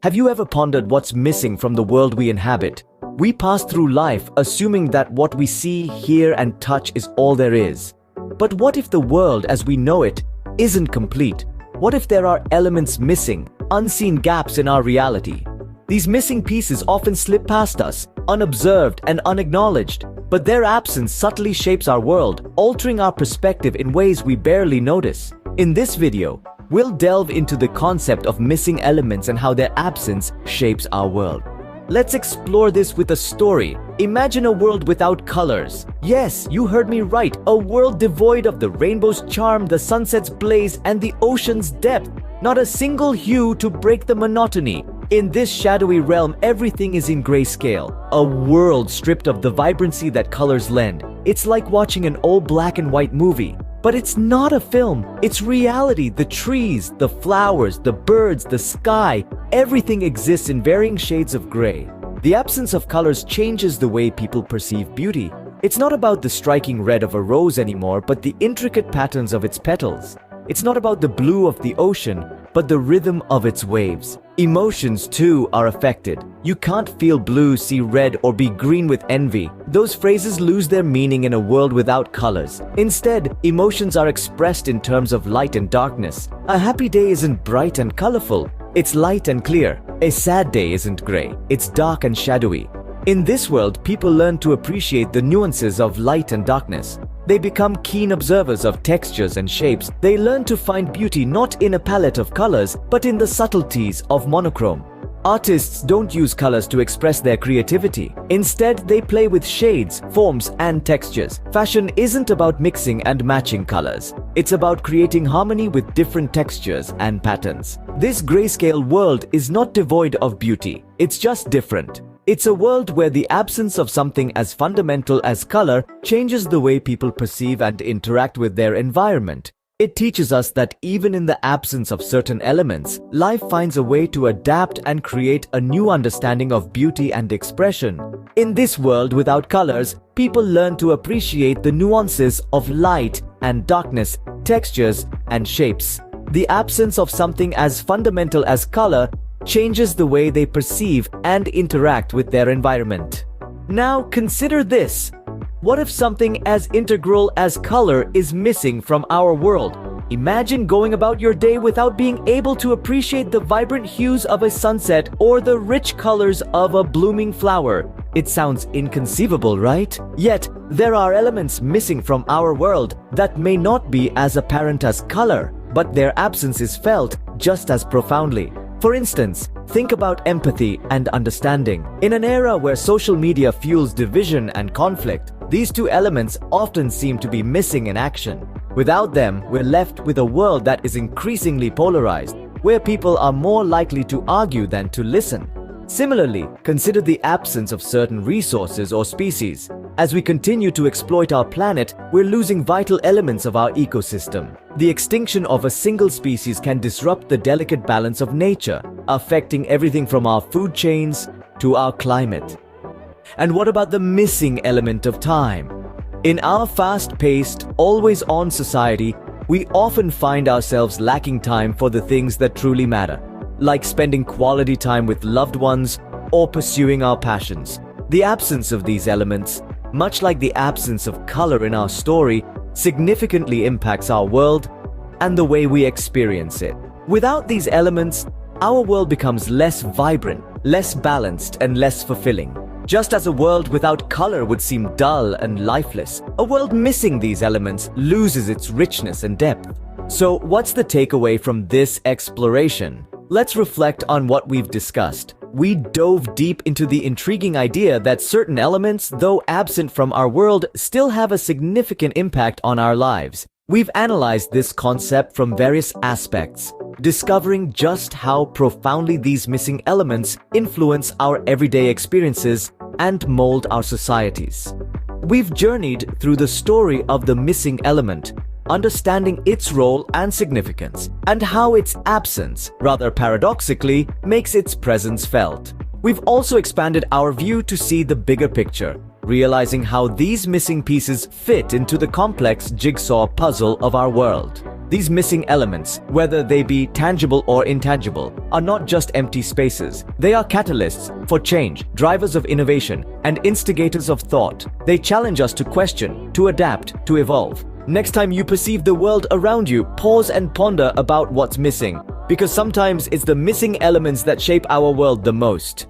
Have you ever pondered what's missing from the world we inhabit? We pass through life assuming that what we see, hear, and touch is all there is. But what if the world as we know it isn't complete? What if there are elements missing, unseen gaps in our reality? These missing pieces often slip past us, unobserved and unacknowledged, but their absence subtly shapes our world, altering our perspective in ways we barely notice. In this video, we'll delve into the concept of missing elements and how their absence shapes our world. Let's explore this with a story. Imagine a world without colors. Yes, you heard me right. A world devoid of the rainbow's charm, the sunset's blaze, and the ocean's depth. Not a single hue to break the monotony. In this shadowy realm, everything is in grayscale. A world stripped of the vibrancy that colors lend. It's like watching an old black and white movie. But it's not a film, it's reality. The trees, the flowers, the birds, the sky, everything exists in varying shades of gray. The absence of colors changes the way people perceive beauty. It's not about the striking red of a rose anymore, but the intricate patterns of its petals. It's not about the blue of the ocean, but the rhythm of its waves. Emotions too are affected. You can't feel blue, see red, or be green with envy. Those phrases lose their meaning in a world without colors. Instead, emotions are expressed in terms of light and darkness. A happy day isn't bright and colorful, it's light and clear. A sad day isn't gray, it's dark and shadowy. In this world, people learn to appreciate the nuances of light and darkness. They become keen observers of textures and shapes. They learn to find beauty not in a palette of colors, but in the subtleties of monochrome. Artists don't use colors to express their creativity. Instead, they play with shades, forms, and textures. Fashion isn't about mixing and matching colors. It's about creating harmony with different textures and patterns. This grayscale world is not devoid of beauty. It's just different. It's a world where the absence of something as fundamental as color changes the way people perceive and interact with their environment. It teaches us that even in the absence of certain elements, life finds a way to adapt and create a new understanding of beauty and expression. In this world without colors, people learn to appreciate the nuances of light and darkness, textures and shapes. The absence of something as fundamental as color changes the way they perceive and interact with their environment. Now consider this. What if something as integral as color is missing from our world? Imagine going about your day without being able to appreciate the vibrant hues of a sunset or the rich colors of a blooming flower. It sounds inconceivable, right? Yet, there are elements missing from our world that may not be as apparent as color, but their absence is felt just as profoundly. For instance, think about empathy and understanding. In an era where social media fuels division and conflict, these two elements often seem to be missing in action. Without them, we're left with a world that is increasingly polarized, where people are more likely to argue than to listen. Similarly, consider the absence of certain resources or species. As we continue to exploit our planet, we're losing vital elements of our ecosystem. The extinction of a single species can disrupt the delicate balance of nature, affecting everything from our food chains to our climate. And what about the missing element of time? In our fast-paced, always-on society, we often find ourselves lacking time for the things that truly matter, like spending quality time with loved ones or pursuing our passions. The absence of these elements, much like the absence of color in our story, significantly impacts our world and the way we experience it. Without these elements, our world becomes less vibrant, less balanced, and less fulfilling. Just as a world without color would seem dull and lifeless, a world missing these elements loses its richness and depth. So, what's the takeaway from this exploration? Let's reflect on what we've discussed. We dove deep into the intriguing idea that certain elements, though absent from our world, still have a significant impact on our lives. We've analyzed this concept from various aspects, discovering just how profoundly these missing elements influence our everyday experiences and mold our societies. We've journeyed through the story of the missing element, understanding its role and significance, and how its absence, rather paradoxically, makes its presence felt. We've also expanded our view to see the bigger picture, realizing how these missing pieces fit into the complex jigsaw puzzle of our world. These missing elements, whether they be tangible or intangible, are not just empty spaces. They are catalysts for change, drivers of innovation, and instigators of thought. They challenge us to question, to adapt, to evolve. Next time you perceive the world around you, pause and ponder about what's missing, because sometimes it's the missing elements that shape our world the most.